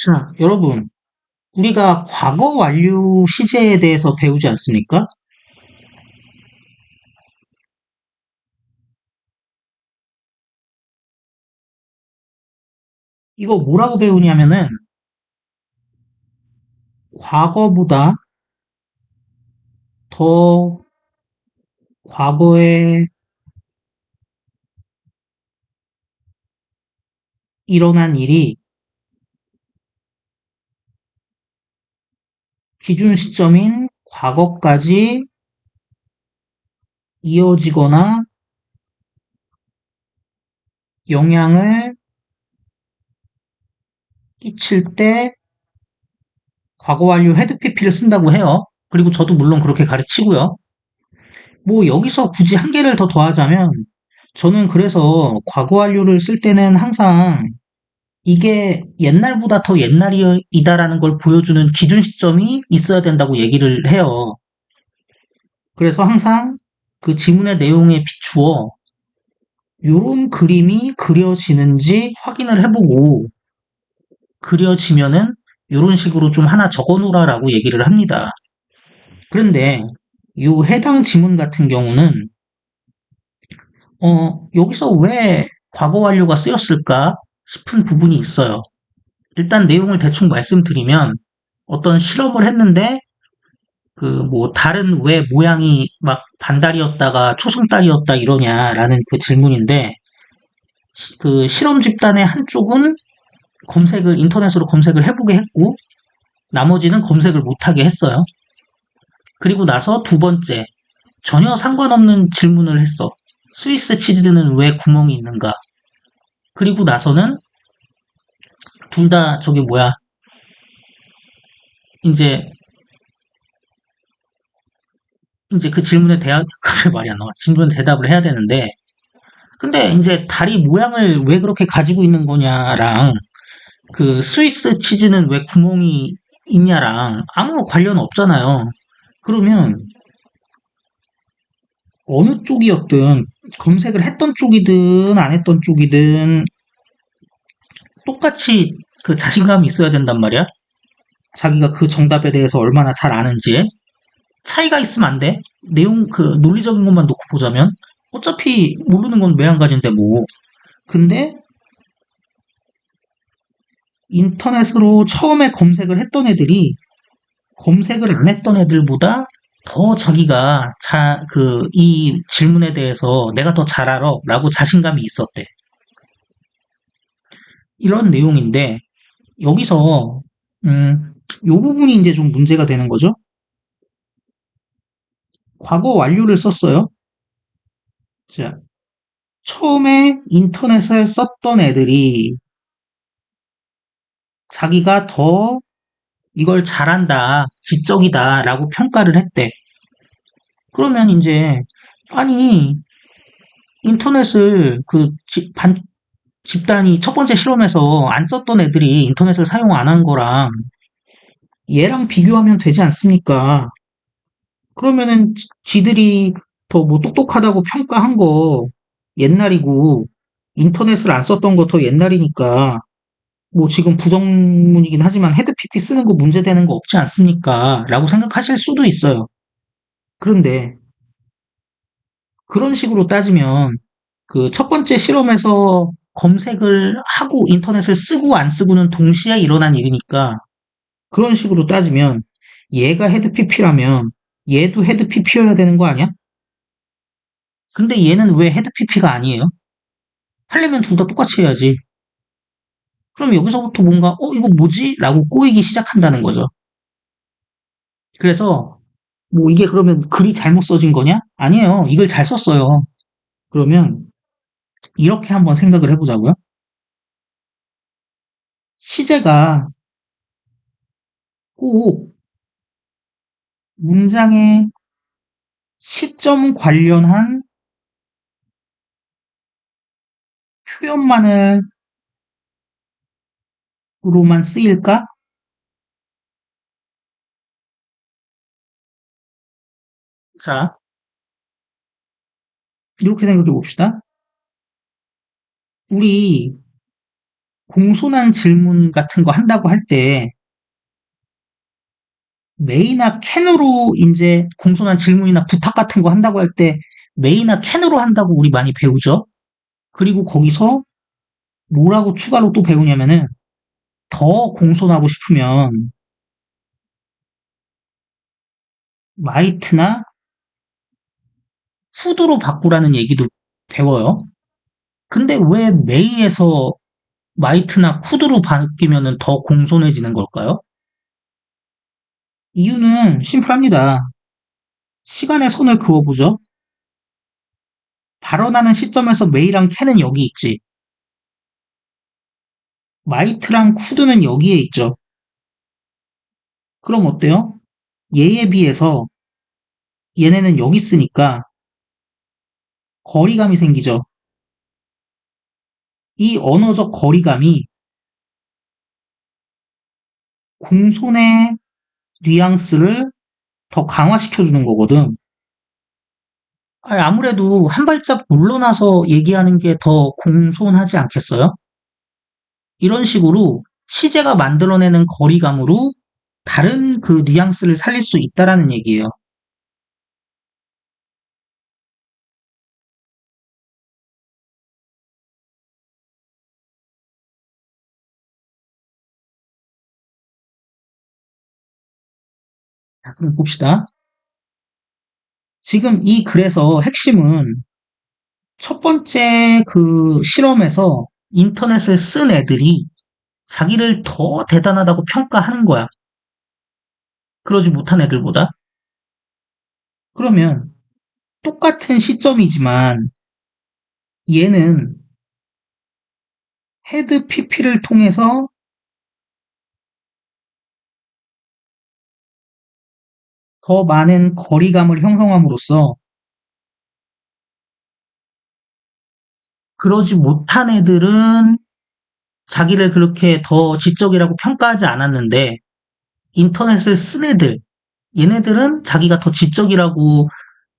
자, 여러분, 우리가 과거 완료 시제에 대해서 배우지 않습니까? 이거 뭐라고 배우냐면은, 과거보다 더 과거에 일어난 일이 기준 시점인 과거까지 이어지거나 영향을 끼칠 때 과거 완료 헤드 PP를 쓴다고 해요. 그리고 저도 물론 그렇게 가르치고요. 뭐 여기서 굳이 한 개를 더 더하자면, 저는 그래서 과거 완료를 쓸 때는 항상 이게 옛날보다 더 옛날이다라는 걸 보여주는 기준 시점이 있어야 된다고 얘기를 해요. 그래서 항상 그 지문의 내용에 비추어 요런 그림이 그려지는지 확인을 해보고 그려지면은 요런 식으로 좀 하나 적어 놓으라라고 얘기를 합니다. 그런데 요 해당 지문 같은 경우는 여기서 왜 과거 완료가 쓰였을까 싶은 부분이 있어요. 일단 내용을 대충 말씀드리면 어떤 실험을 했는데 그 뭐 달은 왜 모양이 막 반달이었다가 초승달이었다 이러냐라는 그 질문인데 그 실험 집단의 한쪽은 검색을 인터넷으로 검색을 해보게 했고 나머지는 검색을 못하게 했어요. 그리고 나서 두 번째 전혀 상관없는 질문을 했어. 스위스 치즈는 왜 구멍이 있는가? 그리고 나서는 둘 다 저기 뭐야 이제 이제 그 질문에 대답 말이 안 나와. 질문에 대답을 해야 되는데 근데 이제 다리 모양을 왜 그렇게 가지고 있는 거냐랑 그 스위스 치즈는 왜 구멍이 있냐랑 아무 관련 없잖아요. 그러면 어느 쪽이었든 검색을 했던 쪽이든 안 했던 쪽이든 똑같이 그 자신감이 있어야 된단 말이야. 자기가 그 정답에 대해서 얼마나 잘 아는지 차이가 있으면 안 돼. 내용 그 논리적인 것만 놓고 보자면 어차피 모르는 건 왜 한 가지인데 뭐. 근데 인터넷으로 처음에 검색을 했던 애들이 검색을 안 했던 애들보다 더 자기가 이 질문에 대해서 내가 더 잘 알아 라고 자신감이 있었대. 이런 내용인데, 여기서, 요 부분이 이제 좀 문제가 되는 거죠. 과거 완료를 썼어요. 자, 처음에 인터넷을 썼던 애들이 자기가 더 이걸 잘한다, 지적이다 라고 평가를 했대. 그러면 이제, 아니, 인터넷을 집단이 첫 번째 실험에서 안 썼던 애들이 인터넷을 사용 안 한 거랑 얘랑 비교하면 되지 않습니까? 그러면은 지들이 더 뭐 똑똑하다고 평가한 거 옛날이고 인터넷을 안 썼던 거 더 옛날이니까 뭐 지금 부정문이긴 하지만 헤드 PP 쓰는 거 문제되는 거 없지 않습니까? 라고 생각하실 수도 있어요. 그런데 그런 식으로 따지면 그 첫 번째 실험에서 검색을 하고 인터넷을 쓰고 안 쓰고는 동시에 일어난 일이니까 그런 식으로 따지면 얘가 헤드 PP라면 얘도 헤드 PP여야 되는 거 아니야? 근데 얘는 왜 헤드 PP가 아니에요? 하려면 둘 다 똑같이 해야지. 그럼 여기서부터 뭔가 이거 뭐지? 라고 꼬이기 시작한다는 거죠. 그래서 뭐 이게 그러면 글이 잘못 써진 거냐? 아니에요. 이걸 잘 썼어요. 그러면 이렇게 한번 생각을 해보자고요. 시제가 꼭 문장의 시점 관련한 표현만을 으로만 쓰일까? 자, 이렇게 생각해 봅시다. 우리 공손한 질문 같은 거 한다고 할 때, 메이나 캔으로 이제 공손한 질문이나 부탁 같은 거 한다고 할 때, 메이나 캔으로 한다고 우리 많이 배우죠? 그리고 거기서 뭐라고 추가로 또 배우냐면은, 더 공손하고 싶으면, 마이트나 푸드로 바꾸라는 얘기도 배워요. 근데 왜 메이에서 마이트나 쿠드로 바뀌면은 더 공손해지는 걸까요? 이유는 심플합니다. 시간의 선을 그어보죠. 발언하는 시점에서 메이랑 캔은 여기 있지. 마이트랑 쿠드는 여기에 있죠. 그럼 어때요? 얘에 비해서 얘네는 여기 있으니까 거리감이 생기죠. 이 언어적 거리감이 공손의 뉘앙스를 더 강화시켜주는 거거든. 아무래도 한 발짝 물러나서 얘기하는 게 더 공손하지 않겠어요? 이런 식으로 시제가 만들어내는 거리감으로 다른 그 뉘앙스를 살릴 수 있다라는 얘기예요. 자, 그럼 봅시다. 지금 이 글에서 핵심은 첫 번째 그 실험에서 인터넷을 쓴 애들이 자기를 더 대단하다고 평가하는 거야. 그러지 못한 애들보다. 그러면 똑같은 시점이지만 얘는 헤드 PP를 통해서 더 많은 거리감을 형성함으로써 그러지 못한 애들은 자기를 그렇게 더 지적이라고 평가하지 않았는데 인터넷을 쓴 애들, 얘네들은 자기가 더 지적이라고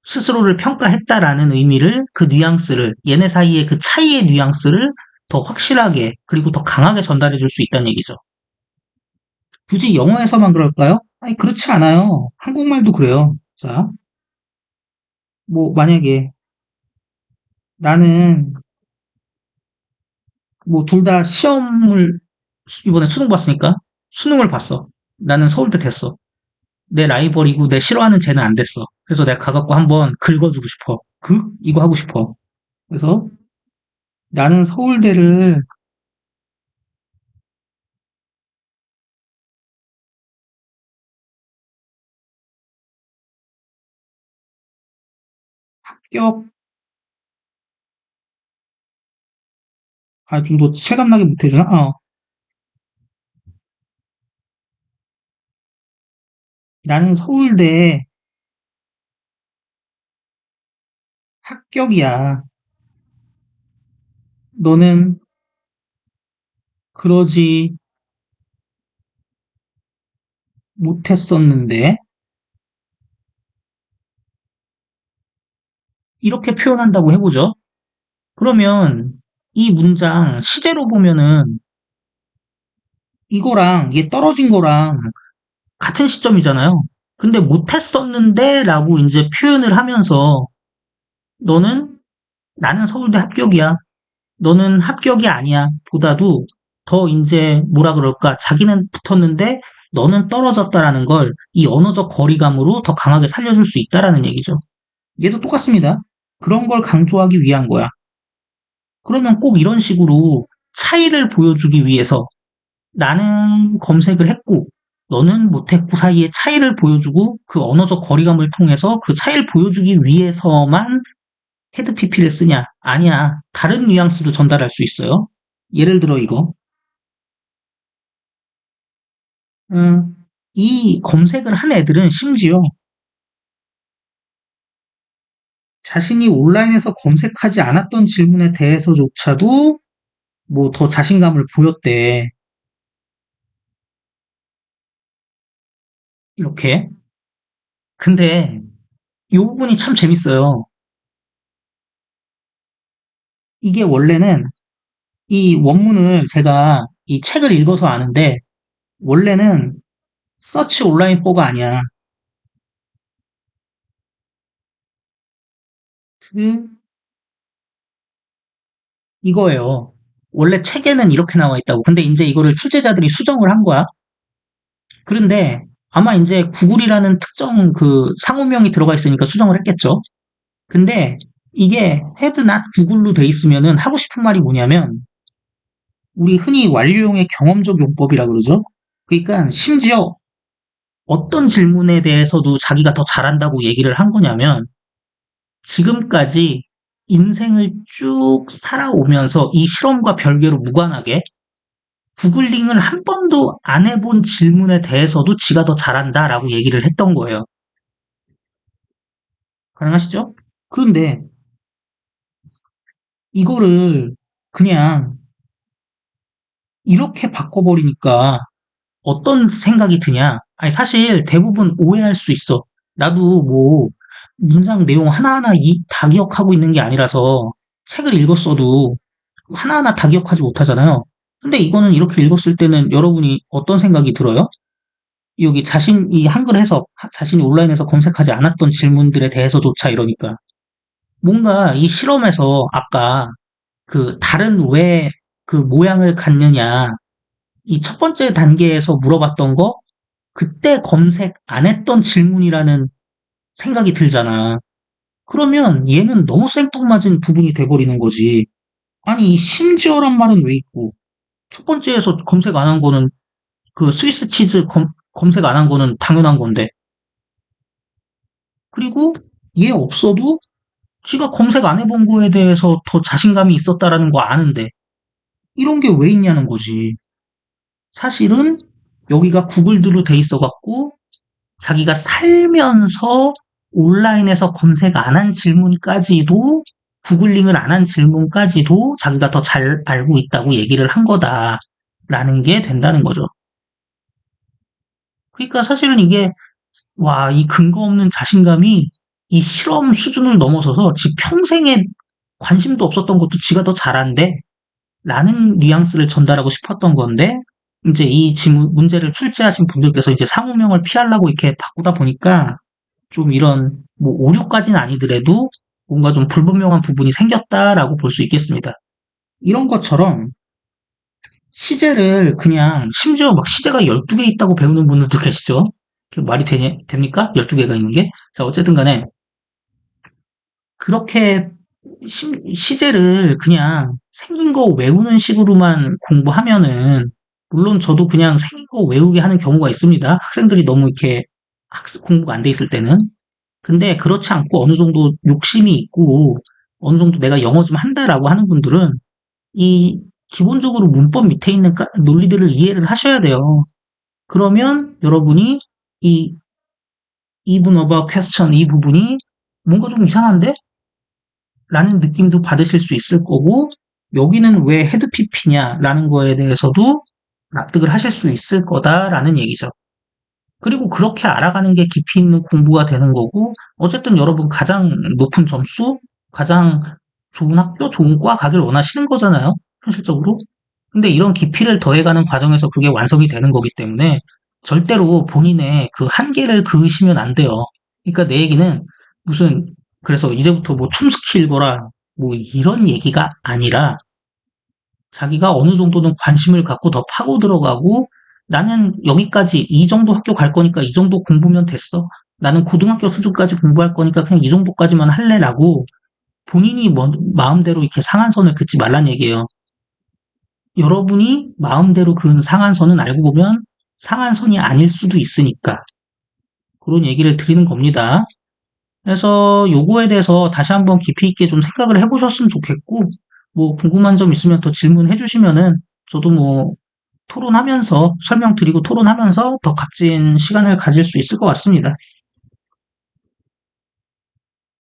스스로를 평가했다라는 의미를 그 뉘앙스를 얘네 사이의 그 차이의 뉘앙스를 더 확실하게 그리고 더 강하게 전달해 줄 수 있다는 얘기죠. 굳이 영어에서만 그럴까요? 아니 그렇지 않아요. 한국말도 그래요. 자, 뭐 만약에 나는 뭐 둘 다 시험을 이번에 수능 봤으니까 수능을 봤어. 나는 서울대 됐어. 내 라이벌이고 내 싫어하는 쟤는 안 됐어. 그래서 내가 가갖고 한번 긁어주고 싶어. 이거 하고 싶어. 그래서 나는 서울대를 합격, 좀 더 체감나게 못해주나? 나는 서울대 합격이야. 너는 그러지 못했었는데. 이렇게 표현한다고 해보죠. 그러면 이 문장 시제로 보면은 이거랑 얘 떨어진 거랑 같은 시점이잖아요. 근데 못했었는데 라고 이제 표현을 하면서 너는 나는 서울대 합격이야. 너는 합격이 아니야. 보다도 더 이제 뭐라 그럴까. 자기는 붙었는데 너는 떨어졌다라는 걸 이 언어적 거리감으로 더 강하게 살려줄 수 있다라는 얘기죠. 얘도 똑같습니다. 그런 걸 강조하기 위한 거야. 그러면 꼭 이런 식으로 차이를 보여주기 위해서 나는 검색을 했고 너는 못했고 사이의 차이를 보여주고 그 언어적 거리감을 통해서 그 차이를 보여주기 위해서만 헤드 PP를 쓰냐? 아니야. 다른 뉘앙스도 전달할 수 있어요. 예를 들어 이거. 음, 이 검색을 한 애들은 심지어 자신이 온라인에서 검색하지 않았던 질문에 대해서조차도 뭐 더 자신감을 보였대. 이렇게. 근데 이 부분이 참 재밌어요. 이게 원래는 이 원문을 제가 이 책을 읽어서 아는데, 원래는 서치 온라인 4가 아니야. 그, 이거예요. 원래 책에는 이렇게 나와 있다고. 근데 이제 이거를 출제자들이 수정을 한 거야. 그런데 아마 이제 구글이라는 특정 그 상호명이 들어가 있으니까 수정을 했겠죠. 근데 이게 헤드 낫 구글로 돼 있으면은 하고 싶은 말이 뭐냐면, 우리 흔히 완료형의 경험적 용법이라 그러죠. 그러니까 심지어 어떤 질문에 대해서도 자기가 더 잘한다고 얘기를 한 거냐면, 지금까지 인생을 쭉 살아오면서 이 실험과 별개로 무관하게 구글링을 한 번도 안 해본 질문에 대해서도 지가 더 잘한다라고 얘기를 했던 거예요. 가능하시죠? 그런데 이거를 그냥 이렇게 바꿔버리니까 어떤 생각이 드냐? 아니, 사실 대부분 오해할 수 있어. 나도 뭐, 문장 내용 하나하나 다 기억하고 있는 게 아니라서 책을 읽었어도 하나하나 다 기억하지 못하잖아요. 근데 이거는 이렇게 읽었을 때는 여러분이 어떤 생각이 들어요? 여기 자신이 한글 해석, 자신이 온라인에서 검색하지 않았던 질문들에 대해서조차 이러니까. 뭔가 이 실험에서 아까 그 다른 왜 그 모양을 갖느냐, 이 첫 번째 단계에서 물어봤던 거, 그때 검색 안 했던 질문이라는 생각이 들잖아. 그러면 얘는 너무 생뚱맞은 부분이 돼버리는 거지. 아니, 이 심지어란 말은 왜 있고, 첫 번째에서 검색 안 한 거는 그 스위스 치즈 검색 안 한 거는 당연한 건데. 그리고 얘 없어도 지가 검색 안 해본 거에 대해서 더 자신감이 있었다라는 거 아는데, 이런 게 왜 있냐는 거지. 사실은 여기가 구글드로 돼 있어 갖고 자기가 살면서 온라인에서 검색 안 한 질문까지도, 구글링을 안 한 질문까지도 자기가 더 잘 알고 있다고 얘기를 한 거다라는 게 된다는 거죠. 그러니까 사실은 이게, 와, 이 근거 없는 자신감이 이 실험 수준을 넘어서서 지 평생에 관심도 없었던 것도 지가 더 잘한대 라는 뉘앙스를 전달하고 싶었던 건데, 이제 이 문제를 출제하신 분들께서 이제 상호명을 피하려고 이렇게 바꾸다 보니까 좀 이런 뭐 오류까지는 아니더라도 뭔가 좀 불분명한 부분이 생겼다라고 볼 수 있겠습니다. 이런 것처럼 시제를 그냥, 심지어 막 시제가 12개 있다고 배우는 분들도 계시죠? 말이 됩니까? 12개가 있는 게? 자, 어쨌든 간에 그렇게 시제를 그냥 생긴 거 외우는 식으로만 공부하면은, 물론 저도 그냥 생긴 거 외우게 하는 경우가 있습니다. 학생들이 너무 이렇게 학습 공부가 안 돼 있을 때는. 근데 그렇지 않고 어느 정도 욕심이 있고 어느 정도 내가 영어 좀 한다라고 하는 분들은 이 기본적으로 문법 밑에 있는 논리들을 이해를 하셔야 돼요. 그러면 여러분이 이 even about question, 이 부분이 뭔가 좀 이상한데? 라는 느낌도 받으실 수 있을 거고, 여기는 왜 헤드 PP냐 라는 거에 대해서도 납득을 하실 수 있을 거다라는 얘기죠. 그리고 그렇게 알아가는 게 깊이 있는 공부가 되는 거고, 어쨌든 여러분 가장 높은 점수, 가장 좋은 학교, 좋은 과 가길 원하시는 거잖아요, 현실적으로. 근데 이런 깊이를 더해가는 과정에서 그게 완성이 되는 거기 때문에 절대로 본인의 그 한계를 그으시면 안 돼요. 그러니까 내 얘기는 무슨, 그래서 이제부터 뭐 촘스키 읽어라 뭐 이런 얘기가 아니라, 자기가 어느 정도는 관심을 갖고 더 파고 들어가고, 나는 여기까지 이 정도 학교 갈 거니까 이 정도 공부면 됐어. 나는 고등학교 수준까지 공부할 거니까 그냥 이 정도까지만 할래라고 본인이 마음대로 이렇게 상한선을 긋지 말란 얘기예요. 여러분이 마음대로 그은 상한선은 알고 보면 상한선이 아닐 수도 있으니까 그런 얘기를 드리는 겁니다. 그래서 요거에 대해서 다시 한번 깊이 있게 좀 생각을 해보셨으면 좋겠고, 뭐 궁금한 점 있으면 더 질문해 주시면은 저도 뭐 토론하면서 설명드리고 토론하면서 더 값진 시간을 가질 수 있을 것 같습니다.